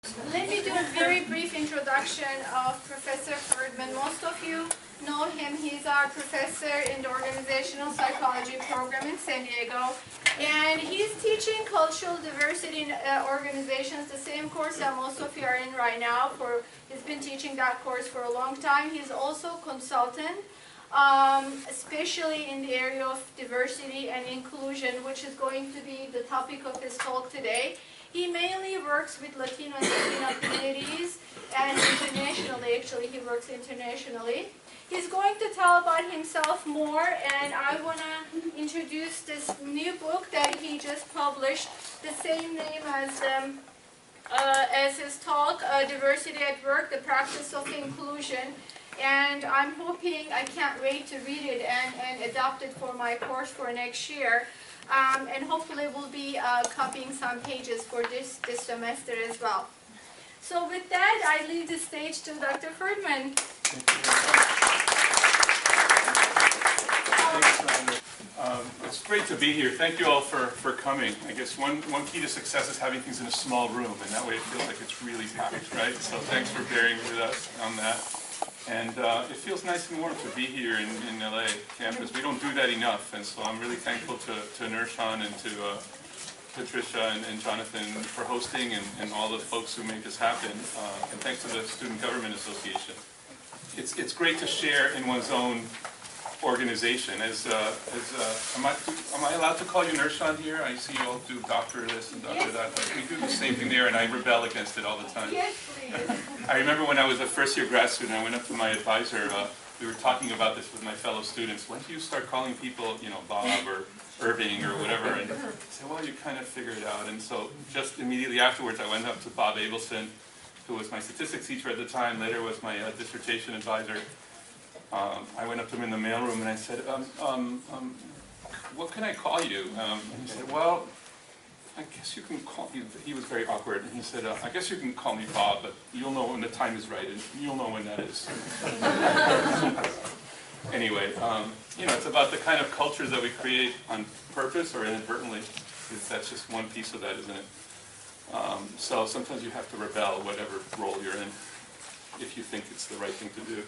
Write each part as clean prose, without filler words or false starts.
Let me do a very brief introduction of Professor Ferdman. Most of you know him. He's our professor in the organizational psychology program in San Diego. And he's teaching cultural diversity in organizations, the same course that most of you are in right now. He's been teaching that course for a long time. He's also a consultant, especially in the area of diversity and inclusion, which is going to be the topic of his talk today. He mainly works with Latino and Latino communities, and internationally, actually, he works internationally. He's going to tell about himself more, and I want to introduce this new book that he just published, the same name as his talk, Diversity at Work, the Practice of Inclusion. And I'm hoping, I can't wait to read it and adopt it for my course for next year. And hopefully we'll be copying some pages for this semester as well. So with that, I leave the stage to Dr. Ferdman. It's great to be here. Thank you all for coming. I guess one key to success is having things in a small room, and that way it feels like it's really packed, right? So thanks for bearing with us on that. And it feels nice and warm to be here in LA campus. We don't do that enough, and so I'm really thankful to Nershan and to Patricia and Jonathan for hosting, and all the folks who make this happen. And thanks to the Student Government Association. It's great to share in one's own organization. Am I allowed to call you Nershan here? I see you all do doctor this and doctor that. But we do the same thing there, and I rebel against it all the time. Yes, please. I remember when I was a first-year grad student, I went up to my advisor. We were talking about this with my fellow students. When do you start calling people, Bob or Irving or whatever? And I said, well, you kind of figure it out. And so just immediately afterwards, I went up to Bob Abelson, who was my statistics teacher at the time, later was my dissertation advisor. I went up to him in the mailroom and I said, what can I call you? And he said, well, I guess you can call me. He was very awkward, and he said, I guess you can call me Bob, but you'll know when the time is right, and you'll know when that is. Anyway, it's about the kind of cultures that we create on purpose or inadvertently. That's just one piece of that, isn't it? So sometimes you have to rebel, whatever role you're in, if you think it's the right thing to do.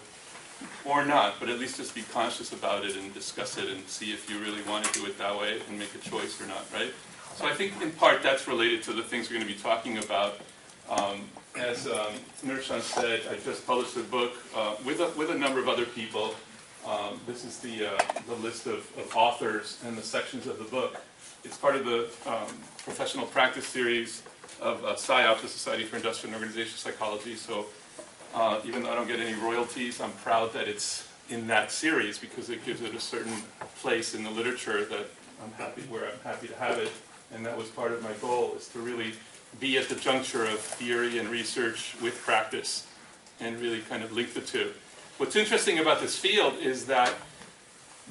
Or not, but at least just be conscious about it and discuss it and see if you really want to do it that way and make a choice or not, right? So I think in part that's related to the things we're going to be talking about. As Nershan said, I just published a book with a number of other people. This is the list of authors and the sections of the book. It's part of the professional practice series of SIOP, the Society for Industrial and Organizational Psychology. So even though I don't get any royalties, I'm proud that it's in that series because it gives it a certain place in the literature that I'm happy to have it. And that was part of my goal, is to really be at the juncture of theory and research with practice and really kind of link the two. What's interesting about this field is that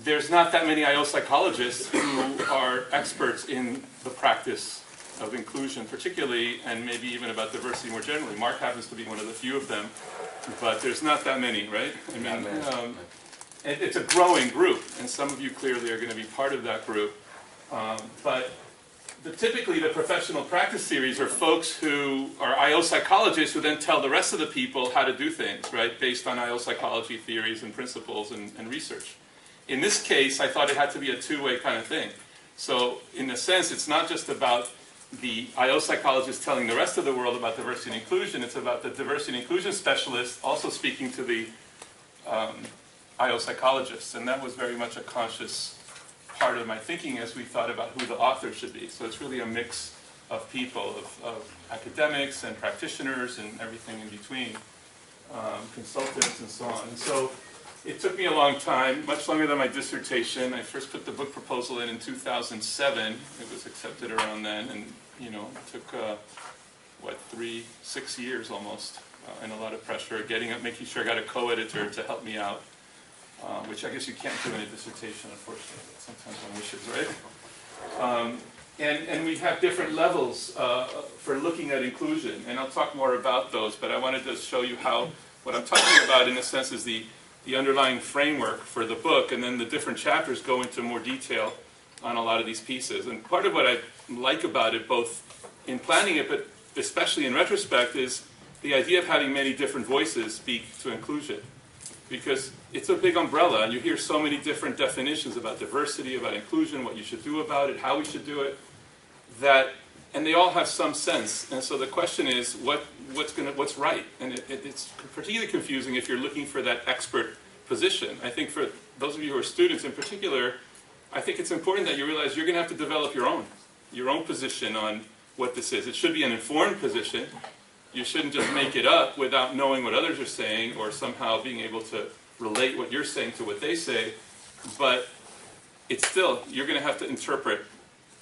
there's not that many IO psychologists who are experts in the practice of inclusion particularly, and maybe even about diversity more generally. Mark happens to be one of the few of them, but there's not that many, right? I mean, it's a growing group, and some of you clearly are going to be part of that group. But typically the professional practice series are folks who are IO psychologists who then tell the rest of the people how to do things, right, based on IO psychology theories and principles and research. In this case, I thought it had to be a two-way kind of thing. So in a sense, it's not just about the IO psychologist telling the rest of the world about diversity and inclusion, it's about the diversity and inclusion specialist also speaking to the IO psychologists. And that was very much a conscious part of my thinking as we thought about who the author should be. So it's really a mix of people, of academics and practitioners and everything in between, consultants and so on. And so it took me a long time, much longer than my dissertation. I first put the book proposal in 2007. It was accepted around then, and it took 6 years almost, and a lot of pressure, making sure I got a co-editor to help me out. Which I guess you can't do in a dissertation, unfortunately. Sometimes one wishes, right? And we have different levels for looking at inclusion, and I'll talk more about those, but I wanted to show you how what I'm talking about, in a sense, is the underlying framework for the book, and then the different chapters go into more detail on a lot of these pieces. And part of what I like about it, both in planning it, but especially in retrospect, is the idea of having many different voices speak to inclusion. Because it's a big umbrella, and you hear so many different definitions about diversity, about inclusion, what you should do about it, how we should do it, and they all have some sense. And so the question is, what's right? And it's particularly confusing if you're looking for that expert position. I think for those of you who are students in particular, I think it's important that you realize you're going to have to develop your own position on what this is. It should be an informed position. You shouldn't just make it up without knowing what others are saying or somehow being able to relate what you're saying to what they say. But it's still, you're going to have to interpret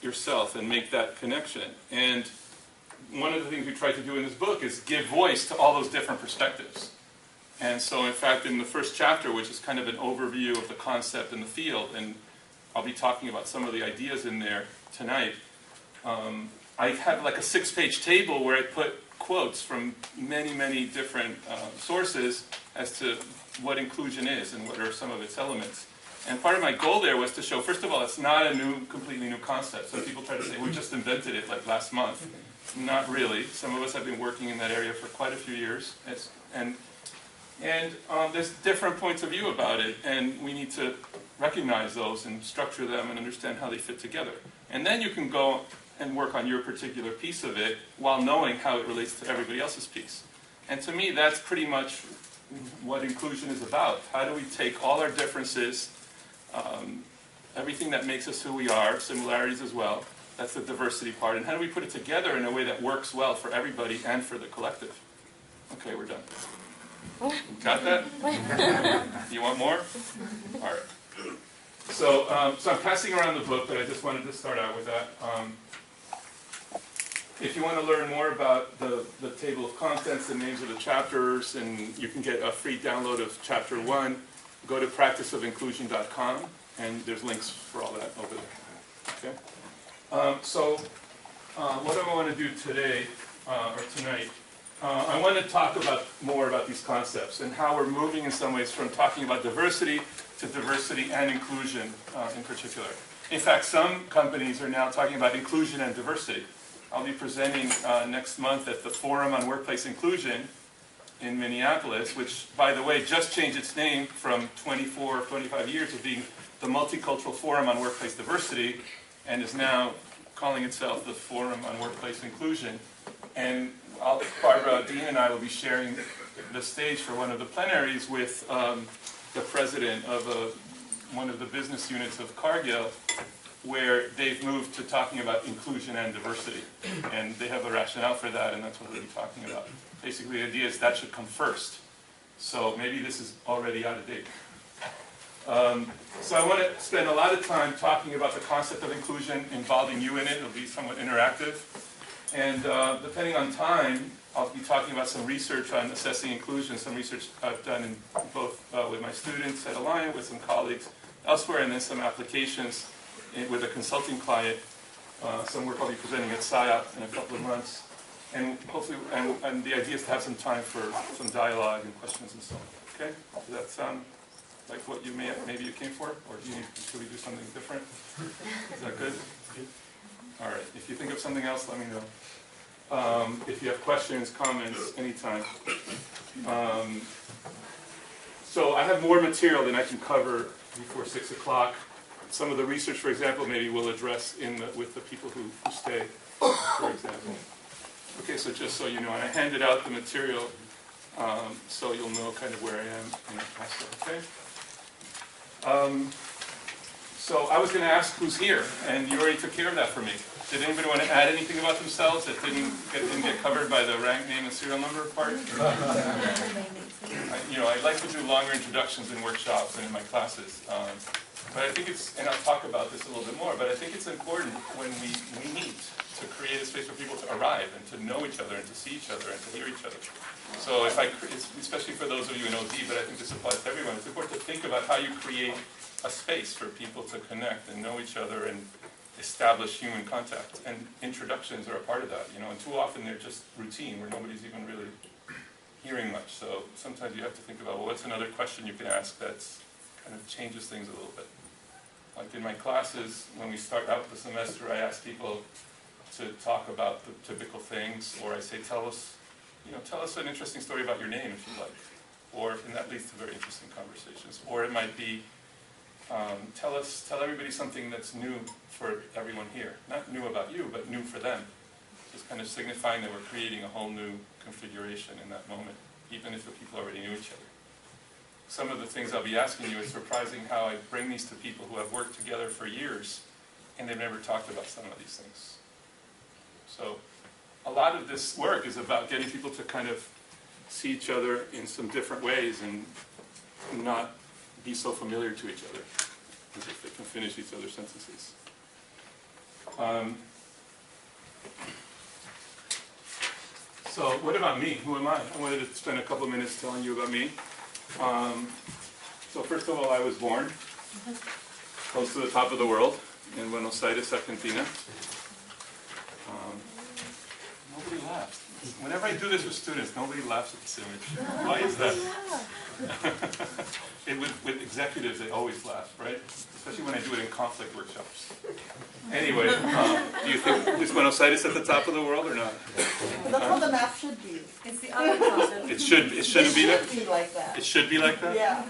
yourself and make that connection. And one of the things we try to do in this book is give voice to all those different perspectives. And so, in fact, in the first chapter, which is kind of an overview of the concept and the field, and I'll be talking about some of the ideas in there tonight, I have like a 6-page table where I put quotes from many, many different sources as to what inclusion is and what are some of its elements. And part of my goal there was to show, first of all, it's not a completely new concept. So people try to say, we just invented it like last month. Not really. Some of us have been working in that area for quite a few years. And there's different points of view about it, and we need to recognize those and structure them and understand how they fit together. And then you can go and work on your particular piece of it while knowing how it relates to everybody else's piece. And to me, that's pretty much what inclusion is about. How do we take all our differences, everything that makes us who we are, similarities as well, that's the diversity part, and how do we put it together in a way that works well for everybody and for the collective? Okay, we're done. Got that? You want more? All right. So I'm passing around the book, but I just wanted to start out with that. If you want to learn more about the table of contents, the names of the chapters, and you can get a free download of Chapter 1, go to practiceofinclusion.com, and there's links for all that over there. Okay? So what do I want to do today, or tonight? I want to talk more about these concepts and how we're moving in some ways from talking about diversity to diversity and inclusion in particular. In fact, some companies are now talking about inclusion and diversity. I'll be presenting next month at the Forum on Workplace Inclusion in Minneapolis, which, by the way, just changed its name from 24 or 25 years of being the Multicultural Forum on Workplace Diversity, and is now calling itself the Forum on Workplace Inclusion. And Barbara Dean and I will be sharing the stage for one of the plenaries with the president of one of the business units of Cargill, where they've moved to talking about inclusion and diversity. And they have a rationale for that, and that's what we'll be talking about. Basically, the idea is that should come first. So maybe this is already out of date. So I want to spend a lot of time talking about the concept of inclusion, involving you in it. It'll be somewhat interactive. And depending on time, I'll be talking about some research on assessing inclusion, some research I've done in both with my students at Alliant, with some colleagues elsewhere, and then some applications with a consulting client, some work I'll be presenting at SIOP in a couple of months. And hopefully, and the idea is to have some time for some dialogue and questions and so on. Okay? Does that sound like what you maybe you came for? Or should we do something different? Is that good? All right. If you think of something else, let me know. If you have questions, comments, anytime. So I have more material than I can cover before 6 o'clock. Some of the research, for example, maybe we'll address with the people who stay, for example. Okay, so just so you know, and I handed out the material so you'll know kind of where I am in the process, okay? So I was going to ask who's here, and you already took care of that for me. Did anybody want to add anything about themselves that didn't get covered by the rank, name, and serial number part? I like to do longer introductions in workshops and in my classes. But I think and I'll talk about this a little bit more, but I think it's important when we meet to create a space for people to arrive and to know each other and to see each other and to hear each other. So especially for those of you in OD, but I think this applies to everyone, it's important to think about how you create a space for people to connect and know each other and establish human contact. And introductions are a part of that, and too often they're just routine where nobody's even really hearing much. So sometimes you have to think about, well, what's another question you can ask that's kind of changes things a little bit. Like in my classes, when we start out the semester, I ask people, to talk about the typical things, or I say, tell us an interesting story about your name if you like, and that leads to very interesting conversations. Or it might be, tell everybody something that's new for everyone here. Not new about you, but new for them. Just kind of signifying that we're creating a whole new configuration in that moment, even if the people already knew each other. Some of the things I'll be asking you, it's surprising how I bring these to people who have worked together for years, and they've never talked about some of these things. So a lot of this work is about getting people to kind of see each other in some different ways and not be so familiar to each other, as if they can finish each other's sentences. So what about me? Who am I? I wanted to spend a couple of minutes telling you about me. So first of all, I was born close to the top of the world in Buenos Aires, Argentina. Nobody laughs. Whenever I do this with students, nobody laughs at this image. Why is that? With executives, they always laugh, right? Especially when I do it in conflict workshops. Anyway, do you think is Buenos Aires at the top of the world or not? That's how the map should be. It's the other concept. It shouldn't be that? It should be like that. It should be like that? Yeah.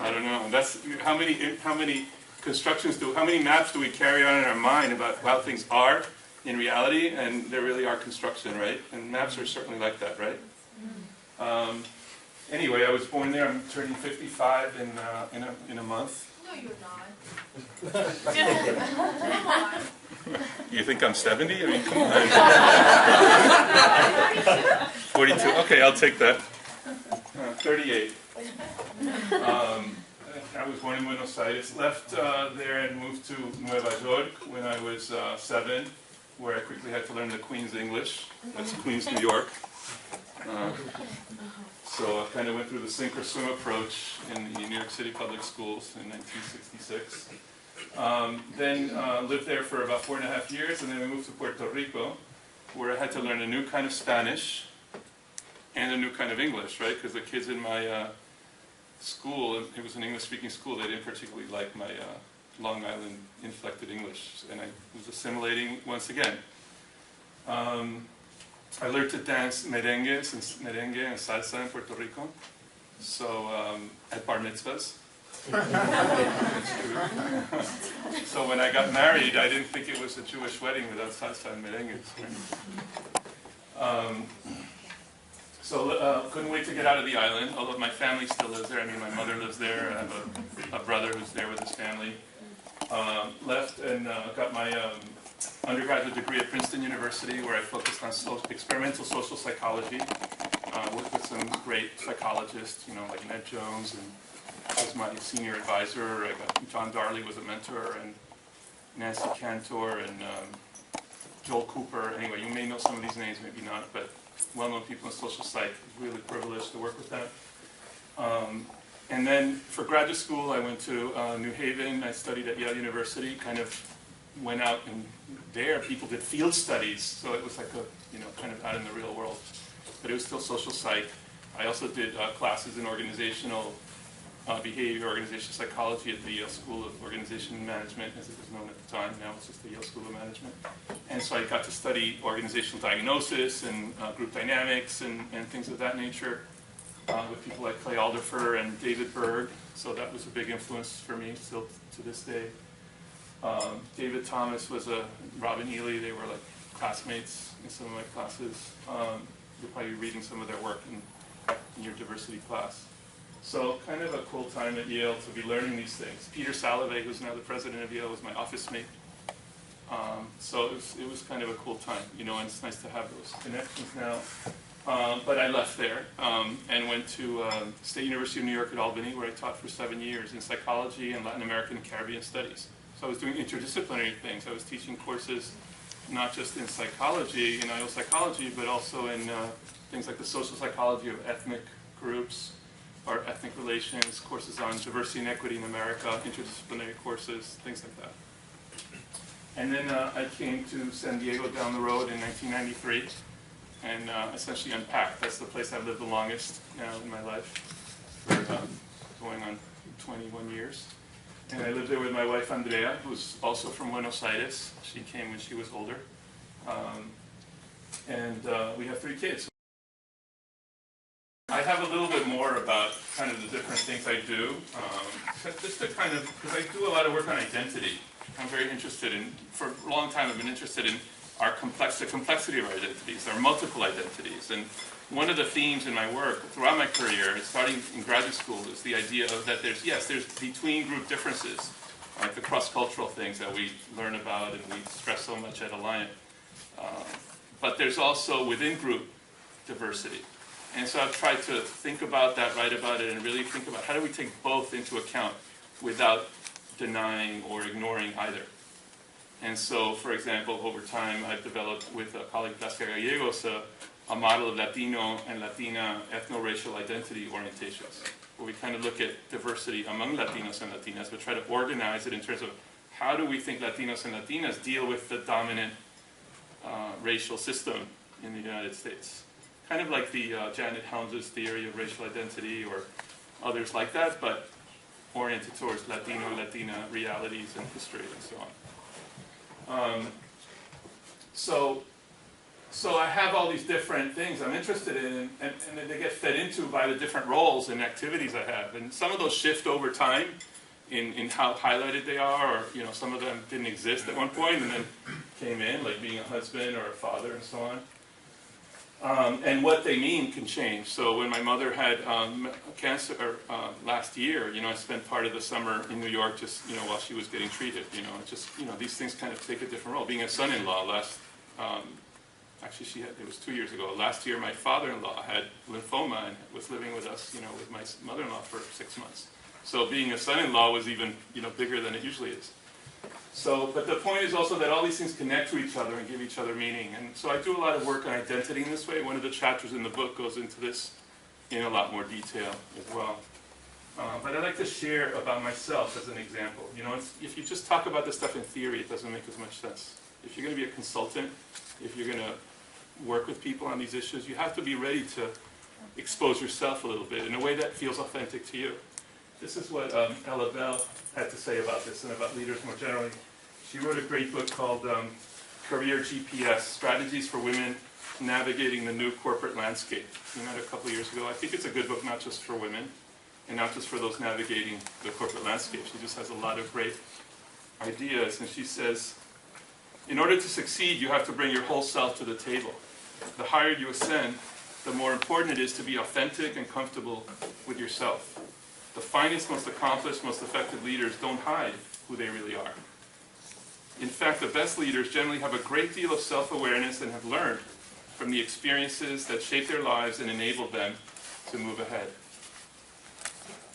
I don't know. That's how many how many maps do we carry on in our mind about how things are in reality, and there really are construction, right? And maps are certainly like that, right? Anyway, I was born there. I'm turning 55 in a month. No, you're not. Come on. You think I'm 70? I mean, come on. 42. Okay, I'll take that. 38. I was born in Buenos Aires. Left there and moved to Nueva York when I was 7, where I quickly had to learn the Queen's English. That's Queens, New York. So I kind of went through the sink or swim approach in the New York City public schools in 1966. Then lived there for about 4.5 years, and then we moved to Puerto Rico, where I had to learn a new kind of Spanish and a new kind of English, right? Because the kids in my school, it was an English-speaking school, they didn't particularly like my Long Island inflected English, and I was assimilating once again. I learned to dance merengue and salsa in Puerto Rico, so at bar mitzvahs. That's true. So when I got married, I didn't think it was a Jewish wedding without salsa and merengue. So couldn't wait to get out of the island, although my family still lives there. I mean, my mother lives there. I have a brother who's there with his family. Left and got my undergraduate degree at Princeton University, where I focused on experimental social psychology. Worked with some great psychologists, like Ned Jones, and was my senior advisor. I got John Darley was a mentor, and Nancy Cantor, and Joel Cooper. Anyway, you may know some of these names, maybe not, but well-known people in social psych. Really privileged to work with them. And then for graduate school, I went to New Haven. I studied at Yale University. Kind of went out, and there people did field studies, so it was like kind of out in the real world. But it was still social psych. I also did classes in organizational behavior, organizational psychology at the Yale School of Organization and Management, as it was known at the time. Now it's just the Yale School of Management. And so I got to study organizational diagnosis and group dynamics and things of that nature with people like Clay Alderfer and David Berg. So that was a big influence for me still to this day. David Thomas was Robin Ely. They were like classmates in some of my classes. You'll probably be reading some of their work in your diversity class. So kind of a cool time at Yale to be learning these things. Peter Salovey, who's now the president of Yale, was my office mate. So it was kind of a cool time, and it's nice to have those connections now. But I left there and went to State University of New York at Albany, where I taught for 7 years in psychology and Latin American and Caribbean studies. So I was doing interdisciplinary things. I was teaching courses not just in psychology, in IO psychology, but also in things like the social psychology of ethnic groups, or ethnic relations, courses on diversity and equity in America, interdisciplinary courses, things like that. And then I came to San Diego down the road in 1993 and essentially unpacked. That's the place I've lived the longest now in my life, for going on 21 years. And I lived there with my wife Andrea, who's also from Buenos Aires. She came when she was older. And we have 3 kids. I have a little bit more about kind of the different things I do, just to kind of, because I do a lot of work on identity. I'm very interested in, for a long time I've been interested in the complexity of our identities, our multiple identities. And one of the themes in my work throughout my career, starting in graduate school, is the idea of that there's between group differences, like the cross-cultural things that we learn about and we stress so much at Alliant. But there's also within group diversity. And so I've tried to think about that, write about it, and really think about how do we take both into account without denying or ignoring either. And so, for example, over time I've developed with a colleague, Blasca Gallegos, a model of Latino and Latina ethno-racial identity orientations, where we kind of look at diversity among Latinos and Latinas, but try to organize it in terms of how do we think Latinos and Latinas deal with the dominant racial system in the United States. Kind of like the Janet Helms's theory of racial identity or others like that, but oriented towards Latino and Latina realities and history and so on. So I have all these different things I'm interested in, and they get fed into by the different roles and activities I have. And some of those shift over time in how highlighted they are, or some of them didn't exist at one point and then came in, like being a husband or a father and so on. And what they mean can change. So when my mother had cancer last year, I spent part of the summer in New York just, while she was getting treated. These things kind of take a different role. Being a son-in-law it was 2 years ago. Last year, my father-in-law had lymphoma and was living with us, with my mother-in-law for 6 months. So being a son-in-law was even, bigger than it usually is. So, but the point is also that all these things connect to each other and give each other meaning. And so I do a lot of work on identity in this way. One of the chapters in the book goes into this in a lot more detail as well. But I'd like to share about myself as an example. If you just talk about this stuff in theory, it doesn't make as much sense. If you're going to be a consultant, if you're going to work with people on these issues, you have to be ready to expose yourself a little bit in a way that feels authentic to you. This is what Ella Bell had to say about this and about leaders more generally. She wrote a great book called Career GPS, Strategies for Women Navigating the New Corporate Landscape. It came out a couple of years ago. I think it's a good book not just for women and not just for those navigating the corporate landscape. She just has a lot of great ideas. And she says, in order to succeed, you have to bring your whole self to the table. The higher you ascend, the more important it is to be authentic and comfortable with yourself. The finest, most accomplished, most effective leaders don't hide who they really are. In fact, the best leaders generally have a great deal of self-awareness and have learned from the experiences that shape their lives and enable them to move ahead.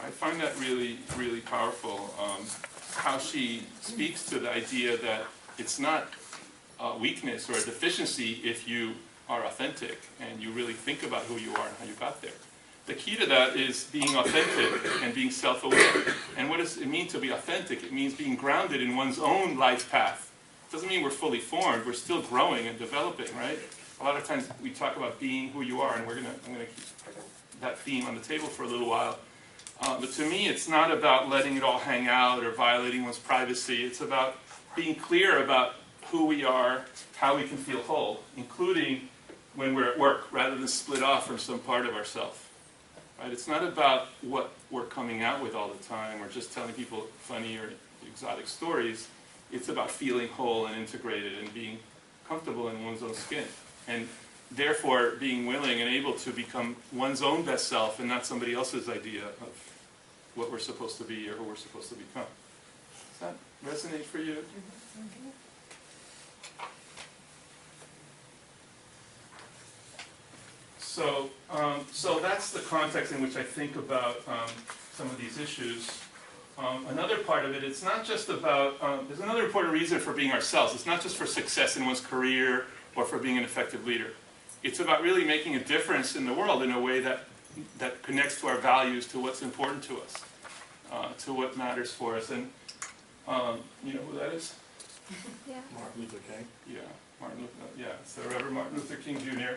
I find that really, really powerful, how she speaks to the idea that it's not a weakness or a deficiency if you are authentic and you really think about who you are and how you got there. The key to that is being authentic and being self-aware. And what does it mean to be authentic? It means being grounded in one's own life path. It doesn't mean we're fully formed. We're still growing and developing, right? A lot of times we talk about being who you are, and I'm going to keep that theme on the table for a little while. But to me, it's not about letting it all hang out or violating one's privacy. It's about being clear about who we are, how we can feel whole, including when we're at work, rather than split off from some part of ourselves. Right? It's not about what we're coming out with all the time or just telling people funny or exotic stories. It's about feeling whole and integrated and being comfortable in one's own skin. And therefore being willing and able to become one's own best self and not somebody else's idea of what we're supposed to be or who we're supposed to become. Does that resonate for you? So that's the context in which I think about some of these issues. Another part of it, it's not just about, there's another important reason for being ourselves. It's not just for success in one's career or for being an effective leader. It's about really making a difference in the world in a way that connects to our values, to what's important to us, to what matters for us. And you know who that is? Yeah. Martin Luther King. Yeah, it's the Reverend Martin Luther King Jr.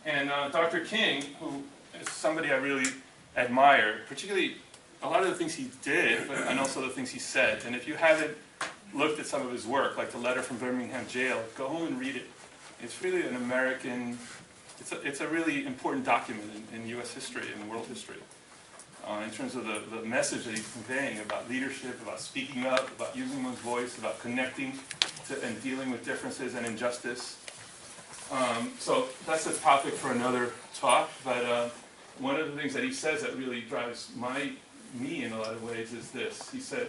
And Dr. King, who is somebody I really admire, particularly a lot of the things he did, and also the things he said. And if you haven't looked at some of his work, like the letter from Birmingham jail, go home and read it. It's really an American, it's a really important document in U.S. history and world history. In terms of the message that he's conveying about leadership, about speaking up, about using one's voice, about connecting to and dealing with differences and injustice. So that's a topic for another talk, but one of the things that he says that really drives me in a lot of ways is this. He said,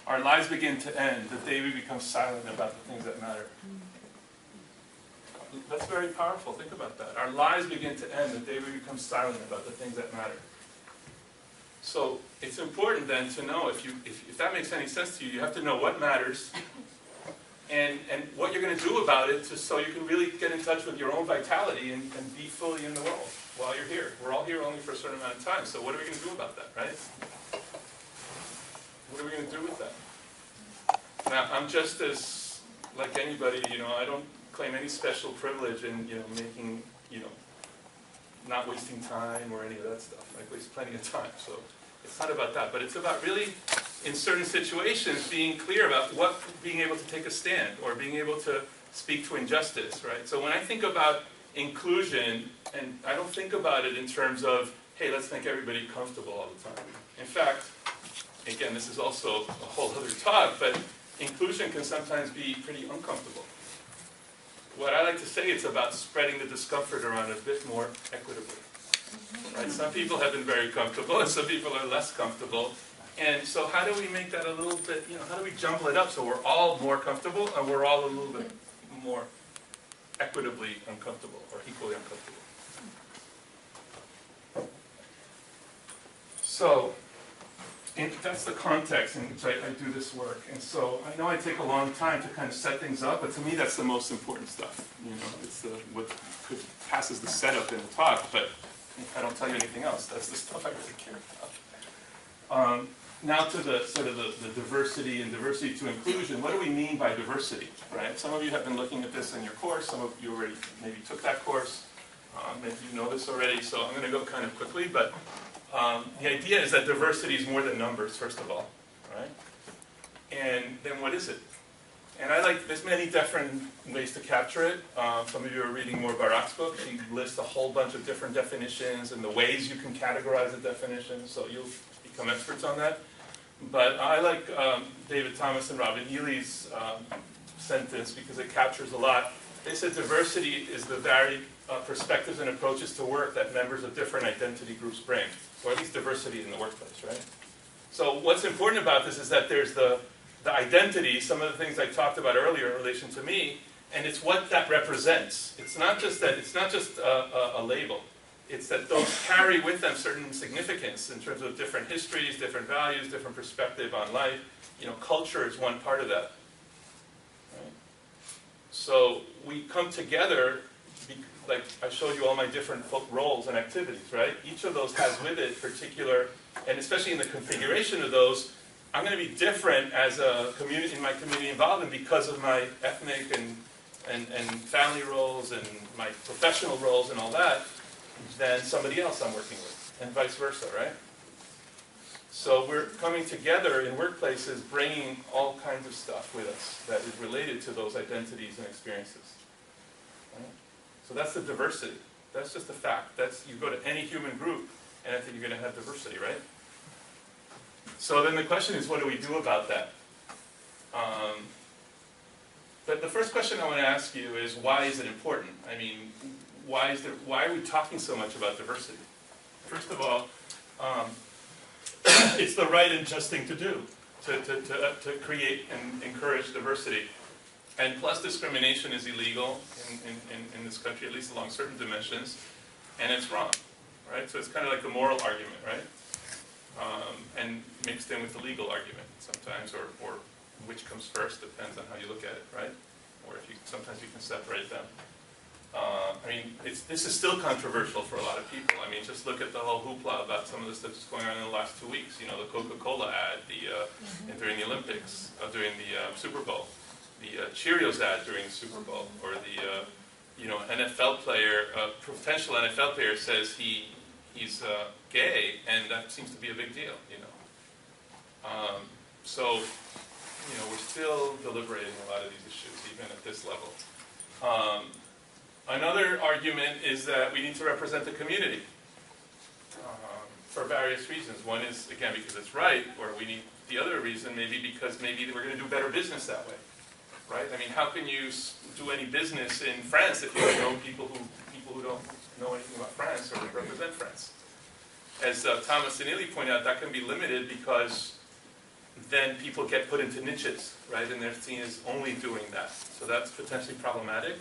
our lives begin to end the day we become silent about the things that matter. That's very powerful. Think about that. Our lives begin to end the day we become silent about the things that matter. So it's important then to know, if that makes any sense to you, you have to know what matters and what you're going to do about it so you can really get in touch with your own vitality and be fully in the world while you're here. We're all here only for a certain amount of time, so what are we going to do about that, right? What are we going to do with that? Now, I'm just as, like anybody, I don't claim any special privilege in, making, not wasting time or any of that stuff. I waste plenty of time, so it's not about that. But it's about really, in certain situations, being clear about being able to take a stand or being able to speak to injustice, right? So when I think about inclusion, and I don't think about it in terms of, hey, let's make everybody comfortable all the time. In fact, again, this is also a whole other talk, but inclusion can sometimes be pretty uncomfortable. What I like to say, it's about spreading the discomfort around a bit more equitably. Right? Some people have been very comfortable, and some people are less comfortable. And so how do we make that a little bit, how do we jumble it up so we're all more comfortable and we're all a little bit more equitably uncomfortable or equally uncomfortable? So, that's the context in which I do this work. And so I know I take a long time to kind of set things up, but to me that's the most important stuff. It's what passes the setup in the talk, but I don't tell you anything else. That's the stuff I really care about. Now to the sort of the diversity and diversity to inclusion. What do we mean by diversity, right? Some of you have been looking at this in your course. Some of you already maybe took that course. Maybe you know this already, so I'm going to go kind of quickly, but the idea is that diversity is more than numbers, first of all, right? And then what is it? And there's many different ways to capture it. Some of you are reading more Barak's book. He lists a whole bunch of different definitions and the ways you can categorize the definitions, so you'll become experts on that. But I like David Thomas and Robin Healy's sentence because it captures a lot. They said diversity is the varied perspectives and approaches to work that members of different identity groups bring, or at least diversity in the workplace, right? So what's important about this is that there's the identity, some of the things I talked about earlier in relation to me, and it's what that represents. It's not just a label. It's that those carry with them certain significance in terms of different histories, different values, different perspective on life. Culture is one part of that. Right? So we come together, like I showed you all my different roles and activities, right? Each of those has with it particular, and especially in the configuration of those, I'm going to be different as a community, in my community involvement because of my ethnic and family roles and my professional roles and all that than somebody else I'm working with, and vice versa, right? So we're coming together in workplaces bringing all kinds of stuff with us that is related to those identities and experiences. Right? So that's the diversity. That's just a fact. You go to any human group, and I think you're going to have diversity, right? So then the question is, what do we do about that? But the first question I want to ask you is, why is it important? I mean, why are we talking so much about diversity? First of all, it's the right and just thing to do, to create and encourage diversity. And plus, discrimination is illegal in this country, at least along certain dimensions, and it's wrong, right? So it's kind of like the moral argument, right? And mixed in with the legal argument sometimes, or which comes first, depends on how you look at it, right? Or sometimes you can separate them. I mean, this is still controversial for a lot of people. I mean, just look at the whole hoopla about some of the stuff that's going on in the last 2 weeks. The Coca-Cola ad, during the Olympics, during the Super Bowl, the Cheerios ad during the Super Bowl, or the NFL player, potential NFL player says he's gay, and that seems to be a big deal. So we're still deliberating a lot of these issues, even at this level. Another argument is that we need to represent the community for various reasons. One is, again, because it's right, or we need the other reason maybe because maybe we're going to do better business that way, right? I mean, how can you do any business in France if you don't know people who don't know anything about France or represent France? As Thomas and Illy pointed out, that can be limited because then people get put into niches, right? And they're seen as only doing that. So that's potentially problematic.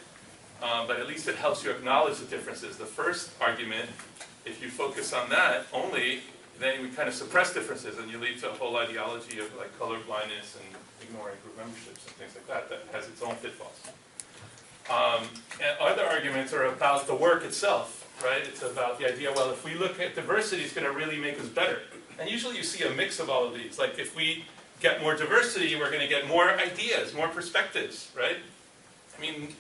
But at least it helps you acknowledge the differences. The first argument, if you focus on that only, then you kind of suppress differences and you lead to a whole ideology of like color blindness and ignoring group memberships and things like that that has its own pitfalls. And other arguments are about the work itself, right? It's about the idea, well, if we look at diversity, it's going to really make us better. And usually you see a mix of all of these. Like if we get more diversity, we're going to get more ideas, more perspectives, right? I mean,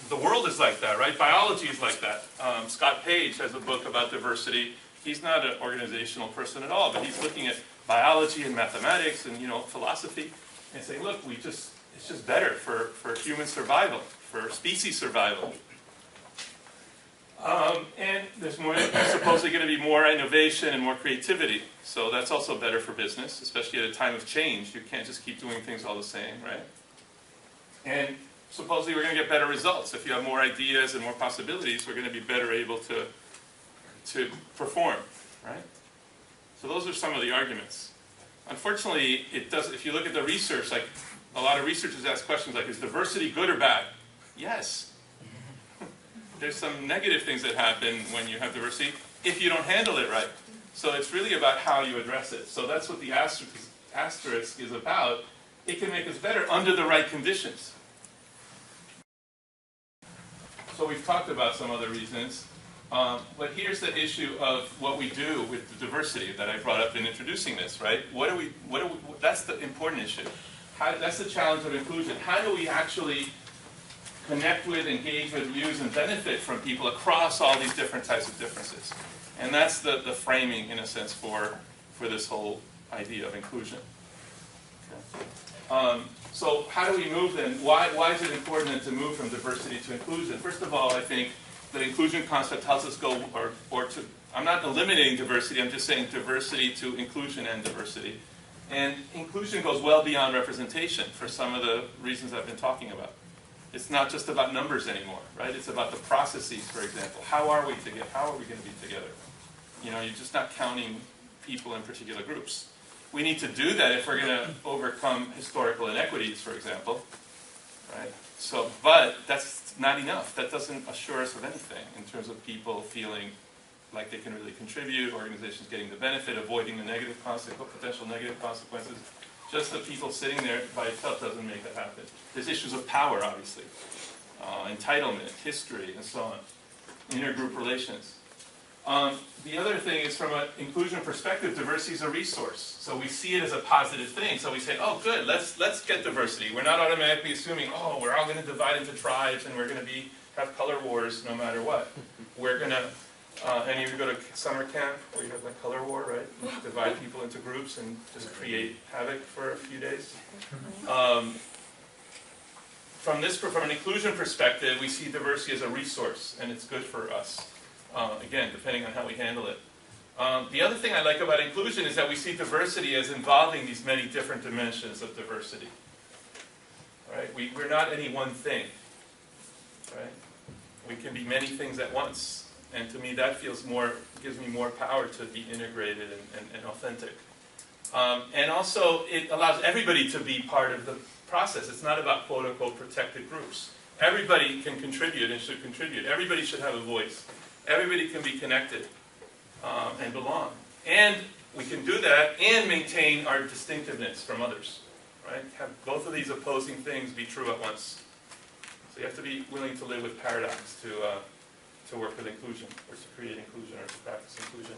the world is like that, right? Biology is like that. Scott Page has a book about diversity. He's not an organizational person at all, but he's looking at biology and mathematics and philosophy and saying, look, it's just better for human survival, for species survival. And there's supposedly going to be more innovation and more creativity. So that's also better for business, especially at a time of change. You can't just keep doing things all the same, right? And supposedly we're going to get better results. If you have more ideas and more possibilities, we're going to be better able to perform, right? So those are some of the arguments. Unfortunately, if you look at the research, like a lot of researchers ask questions like, is diversity good or bad? Yes. There's some negative things that happen when you have diversity if you don't handle it right. So it's really about how you address it. So that's what the asterisk is about. It can make us better under the right conditions. So we've talked about some other reasons. But here's the issue of what we do with the diversity that I brought up in introducing this, right? That's the important issue. That's the challenge of inclusion. How do we actually connect with, engage with, use, and benefit from people across all these different types of differences? And that's the framing, in a sense, for this whole idea of inclusion. Okay. So how do we move then? Why is it important then to move from diversity to inclusion? First of all, I think the inclusion concept helps us go, I'm not eliminating diversity, I'm just saying diversity to inclusion and diversity. And inclusion goes well beyond representation for some of the reasons I've been talking about. It's not just about numbers anymore, right? It's about the processes, for example. How are we together? How are we going to be together? You're just not counting people in particular groups. We need to do that if we're going to overcome historical inequities, for example, right? But that's not enough. That doesn't assure us of anything in terms of people feeling like they can really contribute, organizations getting the benefit, avoiding the potential negative consequences. Just the people sitting there by itself doesn't make that happen. There's issues of power, obviously, entitlement, history, and so on, intergroup relations. The other thing is, from an inclusion perspective, diversity is a resource. So we see it as a positive thing. So we say, oh, good, let's get diversity. We're not automatically assuming, oh, we're all going to divide into tribes and we're going to have color wars no matter what. We're going to, any of you go to summer camp where you have like color war, right? Divide people into groups and just create havoc for a few days. From an inclusion perspective, we see diversity as a resource, and it's good for us. Again, depending on how we handle it. The other thing I like about inclusion is that we see diversity as involving these many different dimensions of diversity. Right? We're not any one thing. Right? We can be many things at once. And to me, that gives me more power to be integrated and authentic. And also, it allows everybody to be part of the process. It's not about quote-unquote protected groups. Everybody can contribute and should contribute. Everybody should have a voice. Everybody can be connected and belong. And we can do that and maintain our distinctiveness from others. Right? Have both of these opposing things be true at once. So you have to be willing to live with paradox to work with inclusion, or to create inclusion, or to practice inclusion.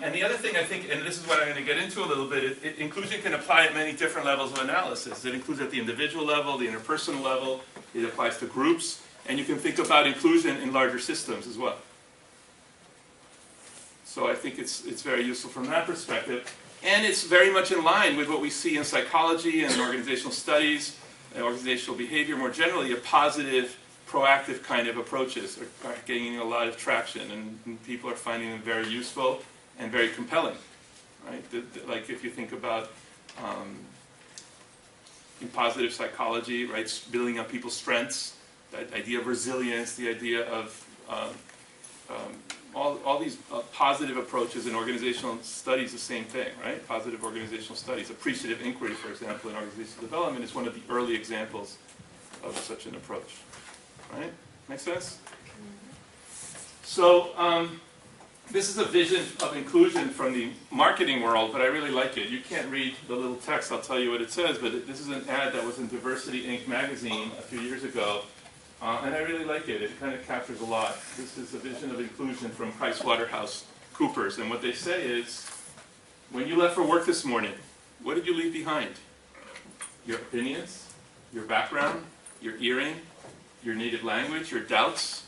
And the other thing I think, and this is what I'm going to get into a little bit, inclusion can apply at many different levels of analysis. It includes at the individual level, the interpersonal level, it applies to groups, and you can think about inclusion in larger systems as well. So I think it's very useful from that perspective. And it's very much in line with what we see in psychology and organizational studies, and organizational behavior more generally, a positive proactive kind of approaches are gaining a lot of traction, and people are finding them very useful and very compelling, right? Like if you think about in positive psychology, right, building up people's strengths, the idea of resilience, the idea of all these positive approaches in organizational studies, the same thing, right? Positive organizational studies. Appreciative inquiry, for example, in organizational development is one of the early examples of such an approach, right? Make sense? So this is a vision of inclusion from the marketing world, but I really like it. You can't read the little text, I'll tell you what it says, but this is an ad that was in Diversity Inc. magazine a few years ago. And I really like it. It kind of captures a lot. This is a vision of inclusion from PricewaterhouseCoopers. And what they say is, when you left for work this morning, what did you leave behind? Your opinions, your background, your earring, your native language, your doubts,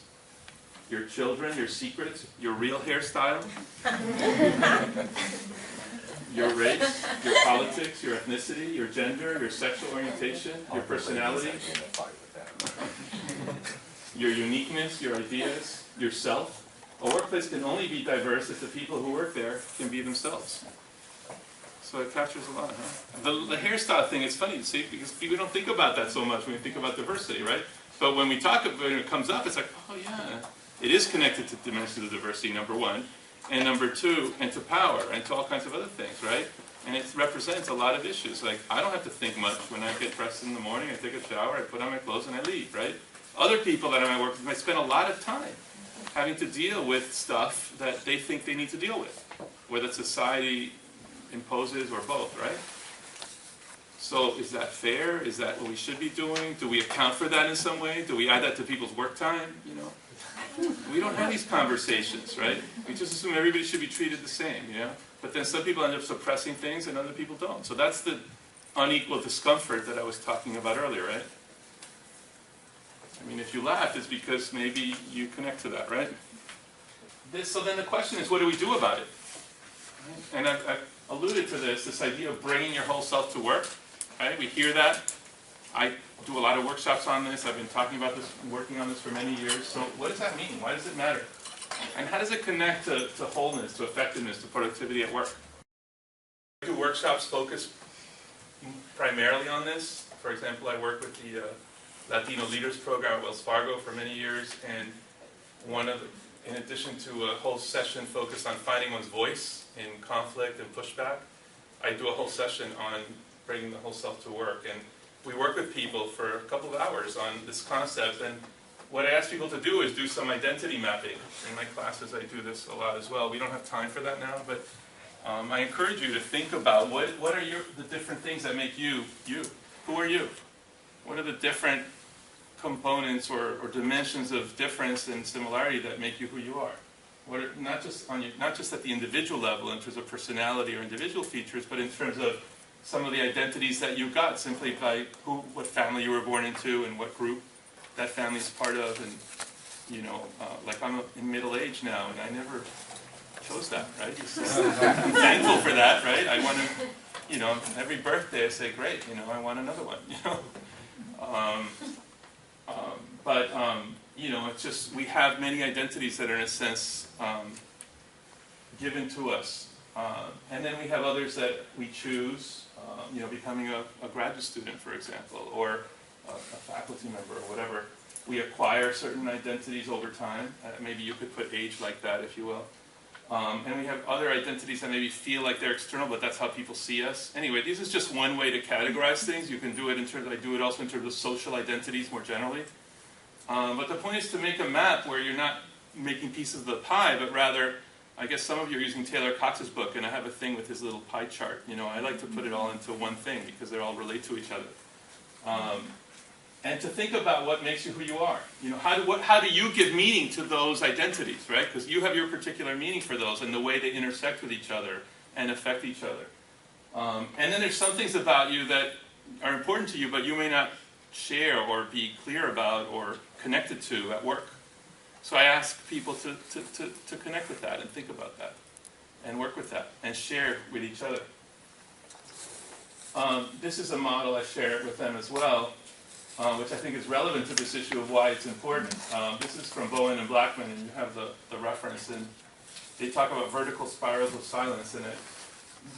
your children, your secrets, your real hairstyle, your race, your politics, your ethnicity, your gender, your sexual orientation, your personality, your uniqueness, your ideas, yourself. A workplace can only be diverse if the people who work there can be themselves. So it captures a lot, huh? The hairstyle thing, it's funny to see, because we don't think about that so much when we think about diversity, right? But when we talk about it, when it comes up, it's like, oh yeah, it is connected to dimensions of diversity, number one. And number two, and to power, and to all kinds of other things, right? And it represents a lot of issues. Like, I don't have to think much when I get dressed in the morning, I take a shower, I put on my clothes, and I leave, right? Other people that I might work with might spend a lot of time having to deal with stuff that they think they need to deal with, whether society imposes or both, right? So is that fair? Is that what we should be doing? Do we account for that in some way? Do we add that to people's work time? You know, we don't have these conversations, right? We just assume everybody should be treated the same, you know? But then some people end up suppressing things and other people don't. So that's the unequal discomfort that I was talking about earlier, right? I mean, if you laugh, it's because maybe you connect to that, right? So then the question is, what do we do about it? And I've alluded to this idea of bringing your whole self to work, right? We hear that. I do a lot of workshops on this. I've been talking about this, working on this for many years. So what does that mean? Why does it matter? And how does it connect to wholeness, to effectiveness, to productivity at work? I do workshops focused primarily on this. For example, I work with the Latino Leaders Program at Wells Fargo for many years, and in addition to a whole session focused on finding one's voice in conflict and pushback, I do a whole session on bringing the whole self to work. And we work with people for a couple of hours on this concept, and what I ask people to do is do some identity mapping. In my classes I do this a lot as well. We don't have time for that now, but I encourage you to think about what are the different things that make you, you. Who are you? What are the different components or dimensions of difference and similarity that make you who you are? What are, not just at the individual level in terms of personality or individual features, but in terms of some of the identities that you got simply by what family you were born into and what group that family's part of. And you know, like I'm in middle age now, and I never chose that, right? So I'm thankful for that, right? I want to, you know, every birthday I say, great, you know, I want another one, you know. You know, it's just, we have many identities that are in a sense given to us. And then we have others that we choose, you know, becoming a graduate student, for example, or a faculty member or whatever. We acquire certain identities over time. Maybe you could put age like that, if you will. And we have other identities that maybe feel like they're external, but that's how people see us. Anyway, this is just one way to categorize things. You can do it in terms of, I do it also in terms of social identities more generally. But the point is to make a map where you're not making pieces of the pie, but rather, I guess some of you are using Taylor Cox's book, and I have a thing with his little pie chart. You know, I like to put it all into one thing because they all relate to each other. And to think about what makes you who you are. You know, how do you give meaning to those identities, right? Because you have your particular meaning for those and the way they intersect with each other and affect each other. And then there's some things about you that are important to you, but you may not share or be clear about or connected to at work. So I ask people to connect with that and think about that and work with that and share with each other. This is a model I share with them as well. which I think is relevant to this issue of why it's important. This is from Bowen and Blackman, and you have the reference, and they talk about vertical spirals of silence, and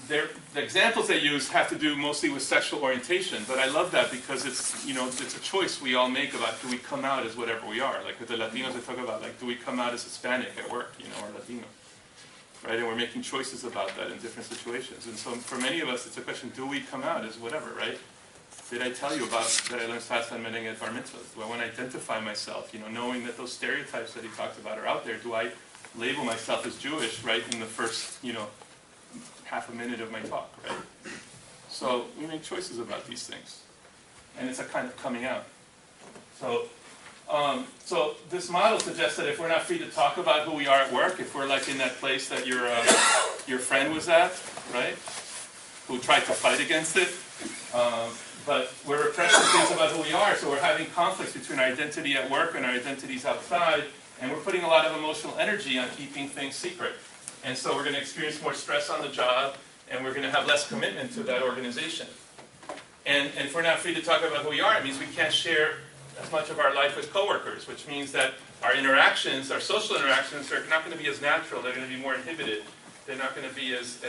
the examples they use have to do mostly with sexual orientation, but I love that because it's, you know, it's a choice we all make about do we come out as whatever we are. Like with the Latinos, they talk about, like, do we come out as Hispanic at work, you know, or Latino, right? And we're making choices about that in different situations. And so for many of us, it's a question, do we come out as whatever, right? Did I tell you about that I learned fast on Meneng at Bar Mitzvahs? Do I want to identify myself, you know, knowing that those stereotypes that he talked about are out there? Do I label myself as Jewish right in the first, you know, half a minute of my talk, right? So we make choices about these things. And it's a kind of coming out. So this model suggests that if we're not free to talk about who we are at work, if we're like in that place that your friend was at, right, who tried to fight against it, but we're repressing things about who we are, so we're having conflicts between our identity at work and our identities outside, and we're putting a lot of emotional energy on keeping things secret. And so we're going to experience more stress on the job, and we're going to have less commitment to that organization. And if we're not free to talk about who we are, it means we can't share as much of our life with coworkers, which means that our interactions, our social interactions, are not going to be as natural. They're going to be more inhibited. They're not going to be as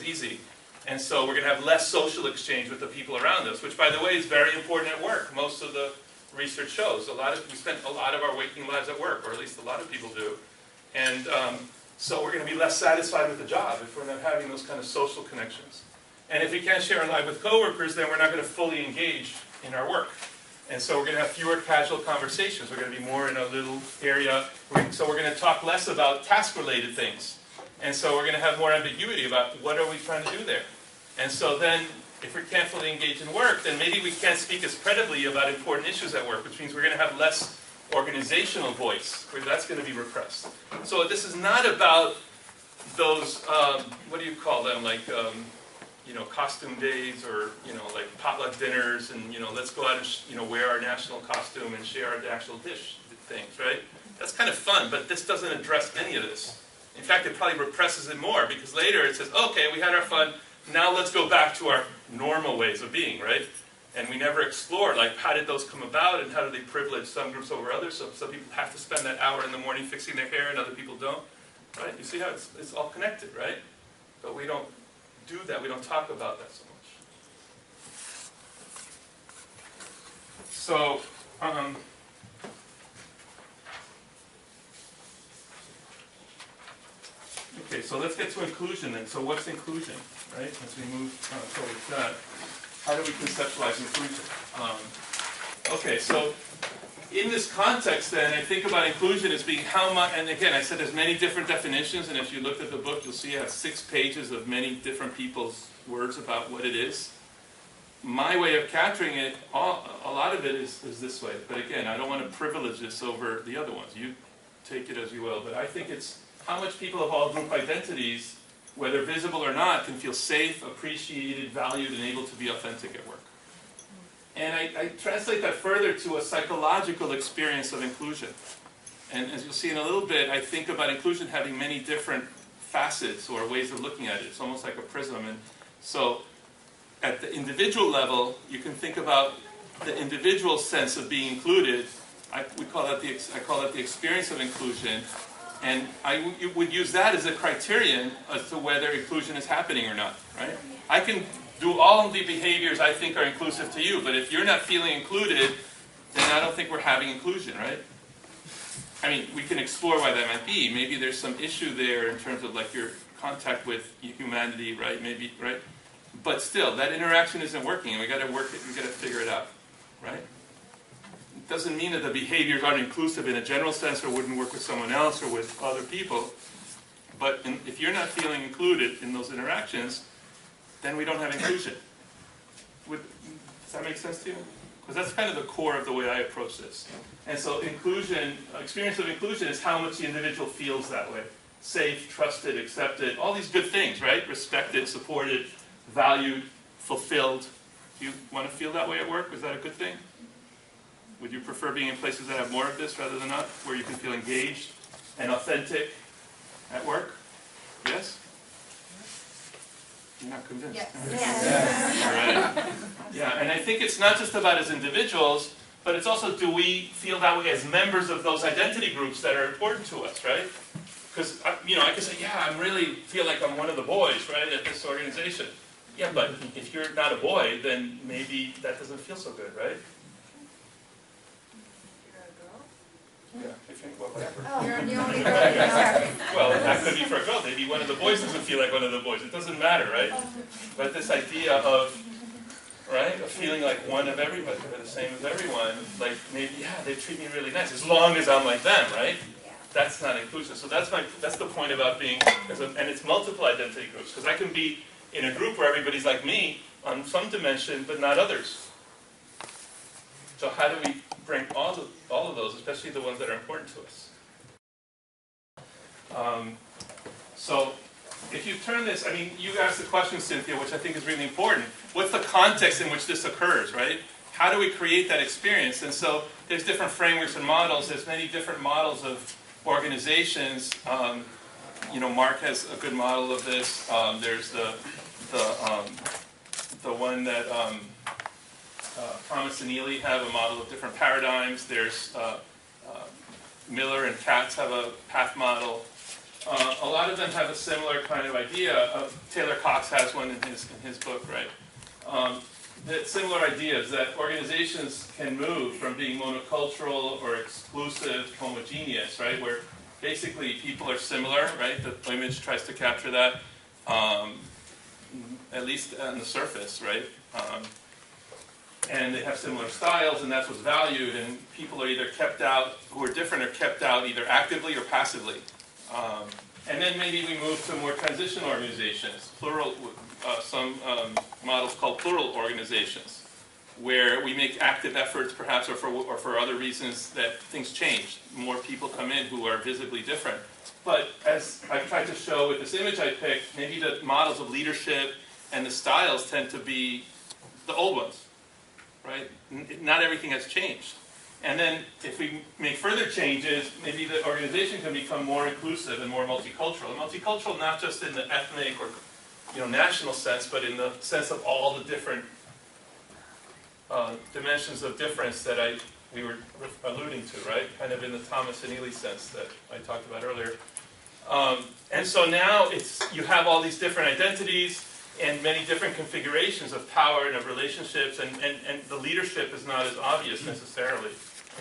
easy. And so we're going to have less social exchange with the people around us, which, by the way, is very important at work. Most of the research shows we spend a lot of our waking lives at work, or at least a lot of people do. And so we're going to be less satisfied with the job if we're not having those kind of social connections. And if we can't share our life with coworkers, then we're not going to fully engage in our work. And so we're going to have fewer casual conversations. We're going to be more in a little area. So we're going to talk less about task-related things. And so we're going to have more ambiguity about what are we trying to do there. And so then, if we can't fully engage in work, then maybe we can't speak as credibly about important issues at work, which means we're going to have less organizational voice, where that's going to be repressed. So this is not about those, what do you call them, like, you know, costume days, or, you know, like potluck dinners, and, you know, let's go out and, you know, wear our national costume and share our national dish things, right? That's kind of fun, but this doesn't address any of this. In fact, it probably represses it more, because later it says, okay, we had our fun, now let's go back to our normal ways of being, right? And we never explore, like, how did those come about, and how do they privilege some groups over others? So some people have to spend that hour in the morning fixing their hair, and other people don't, right? You see how it's all connected, right? But we don't do that. We don't talk about that so much. So, okay, so let's get to inclusion then. So what's inclusion, right? As we move towards that. How do we conceptualize inclusion? Okay, so in this context then, I think about inclusion as being how much, and again, I said there's many different definitions, and if you looked at the book, you'll see it has 6 pages of many different people's words about what it is. My way of capturing it, a lot of it is this way, but again, I don't want to privilege this over the other ones. You take it as you will, but I think it's how much people of all group identities, whether visible or not, can feel safe, appreciated, valued, and able to be authentic at work. And I translate that further to a psychological experience of inclusion. And as you'll see in a little bit, I think about inclusion having many different facets or ways of looking at it. It's almost like a prism. And so at the individual level, you can think about the individual sense of being included. I call that the experience of inclusion. And I would use that as a criterion as to whether inclusion is happening or not, right? I can do all of the behaviors I think are inclusive to you, but if you're not feeling included, then I don't think we're having inclusion, right? I mean, we can explore why that might be. Maybe there's some issue there in terms of like your contact with humanity, right? Maybe, right? But still, that interaction isn't working, and we got to work it. We got to figure it out, right? It doesn't mean that the behaviors aren't inclusive in a general sense, or wouldn't work with someone else or with other people. But if you're not feeling included in those interactions, then we don't have inclusion. Does that make sense to you? Because that's kind of the core of the way I approach this. And so inclusion, experience of inclusion is how much the individual feels that way. Safe, trusted, accepted, all these good things, right? Respected, supported, valued, fulfilled. Do you want to feel that way at work? Is that a good thing? Would you prefer being in places that have more of this rather than not? Where you can feel engaged and authentic at work? Yes? You're not convinced. Yes. All right. Yeah, and I think it's not just about as individuals, but it's also, do we feel that way as members of those identity groups that are important to us, right? Because, I can say, yeah, I really feel like I'm one of the boys, right, at this organization. Yeah, but if you're not a boy, then maybe that doesn't feel so good, right? Yeah, if you, well, whatever. You're the only girl you know. Well, that could be for a girl. Maybe one of the boys doesn't feel like one of the boys. It doesn't matter, right? But this idea of, right, of feeling like one of everybody, or the same as everyone, like maybe, yeah, they treat me really nice, as long as I'm like them, right? That's not inclusive. So that's the point about being, and it's multiple identity groups, because I can be in a group where everybody's like me on some dimension, but not others. So how do we bring all of those, especially the ones that are important to us? So if you turn this, I mean, you asked the question, Cynthia, which I think is really important. What's the context in which this occurs, right? How do we create that experience? And so there's different frameworks and models. There's many different models of organizations. Mark has a good model of this. There's the one that Thomas and Ely have, a model of different paradigms. There's Miller and Katz have a path model. A lot of them have a similar kind of idea. Taylor Cox has one in his book, right? That similar ideas that organizations can move from being monocultural or exclusive, homogeneous, right? Where basically people are similar, right? The image tries to capture that, at least on the surface, right? And they have similar styles, and that's what's valued, and people are either kept out, who are different are kept out either actively or passively. And then maybe we move to more transition organizations, plural, some models called plural organizations, where we make active efforts perhaps or for other reasons that things change. More people come in who are visibly different. But as I tried to show with this image I picked, maybe the models of leadership and the styles tend to be the old ones, right? Not everything has changed. And then if we make further changes, maybe the organization can become more inclusive and more multicultural. And multicultural not just in the ethnic or national sense, but in the sense of all the different dimensions of difference that we were alluding to, right? Kind of in the Thomas and Ely sense that I talked about earlier. And so now you have all these different identities and many different configurations of power and of relationships, and the leadership is not as obvious necessarily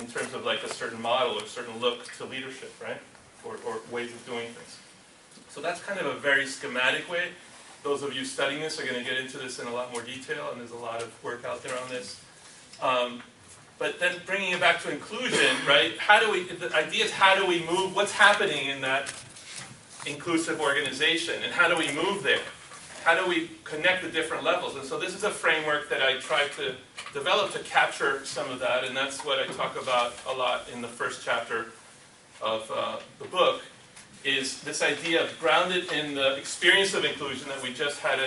in terms of like a certain model or a certain look to leadership, right? Or ways of doing things. So that's kind of a very schematic way. Those of you studying this are going to get into this in a lot more detail, and there's a lot of work out there on this. But then bringing it back to inclusion, right? The idea is how do we move, what's happening in that inclusive organization, and how do we move there? How do we connect the different levels? And so this is a framework that I tried to develop to capture some of that, and that's what I talk about a lot in the first chapter of the book, is this idea of grounded in the experience of inclusion that we just had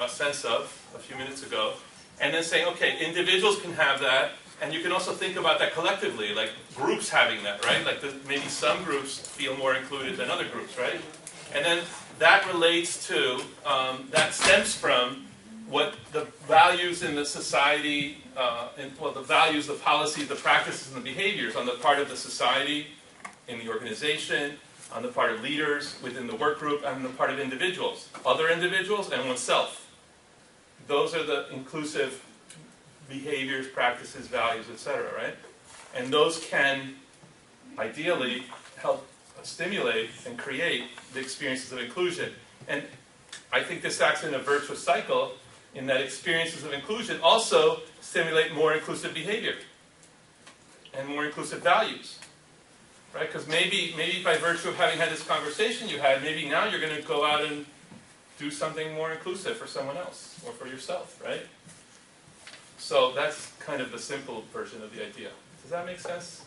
a sense of a few minutes ago, and then saying, okay, individuals can have that, and you can also think about that collectively, like groups having that, right? Like maybe some groups feel more included than other groups, right? And then that relates to, that stems from what the values in the society, the values, the policies, the practices, and the behaviors on the part of the society, in the organization, on the part of leaders within the work group, and on the part of individuals, other individuals, and oneself. Those are the inclusive behaviors, practices, values, etc., right? And those can, ideally, help stimulate and create the experiences of inclusion. And I think this acts in a virtuous cycle in that experiences of inclusion also stimulate more inclusive behavior and more inclusive values. Right? Because maybe by virtue of having had this conversation you had, maybe now you're going to go out and do something more inclusive for someone else or for yourself, right? So that's kind of the simple version of the idea. Does that make sense?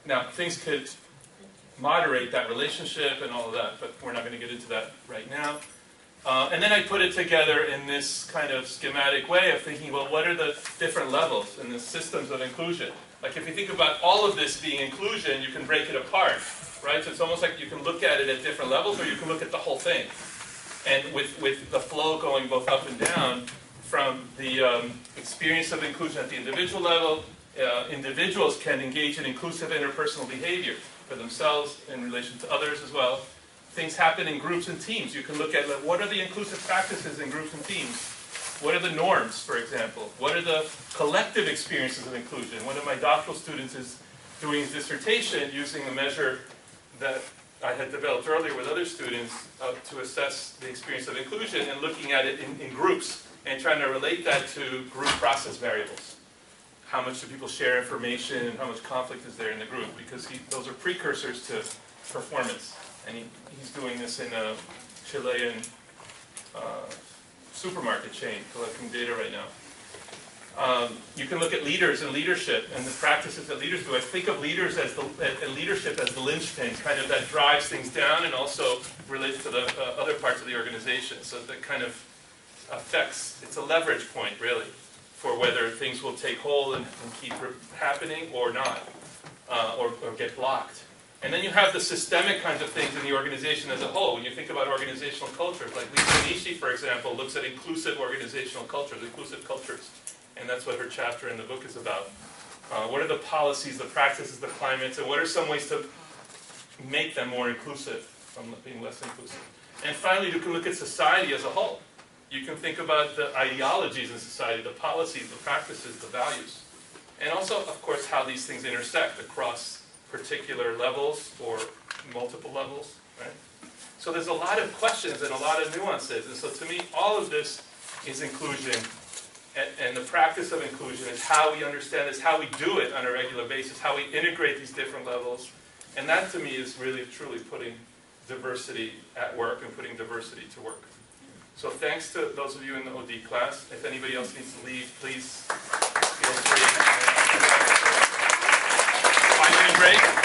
Now, things could moderate that relationship and all of that, but we're not going to get into that right now. And then I put it together in this kind of schematic way of thinking, well, what are the different levels in the systems of inclusion? Like if you think about all of this being inclusion, you can break it apart, right? So it's almost like you can look at it at different levels, or you can look at the whole thing. And with the flow going both up and down, from the experience of inclusion at the individual level. Individuals can engage in inclusive interpersonal behavior for themselves in relation to others as well. Things happen in groups and teams. You can look at what are the inclusive practices in groups and teams. What are the norms, for example? What are the collective experiences of inclusion? One of my doctoral students is doing his dissertation using a measure that I had developed earlier with other students to assess the experience of inclusion and looking at it in groups and trying to relate that to group process variables. How much do people share information and how much conflict is there in the group? Because those are precursors to performance. And he's doing this in a Chilean supermarket chain, collecting data right now. You can look at leaders and leadership and the practices that leaders do. I think of leaders as and leadership as the linchpin, kind of that drives things down and also relates to the other parts of the organization. So that kind of affects, it's a leverage point really, for whether things will take hold and keep happening or not, or get blocked. And then you have the systemic kinds of things in the organization as a whole. When you think about organizational cultures, like Lisa Nishi, for example, looks at inclusive organizational cultures, inclusive cultures. And that's what her chapter in the book is about. What are the policies, the practices, the climates, and what are some ways to make them more inclusive from being less inclusive? And finally, you can look at society as a whole. You can think about the ideologies in society, the policies, the practices, the values. And also, of course, how these things intersect across particular levels or multiple levels, right? So there's a lot of questions and a lot of nuances. And so to me, all of this is inclusion. And the practice of inclusion is how we understand this, how we do it on a regular basis, how we integrate these different levels. And that to me is really, truly putting diversity at work and putting diversity to work. So thanks to those of you in the OD class. If anybody else needs to leave, please feel free. 5-minute break.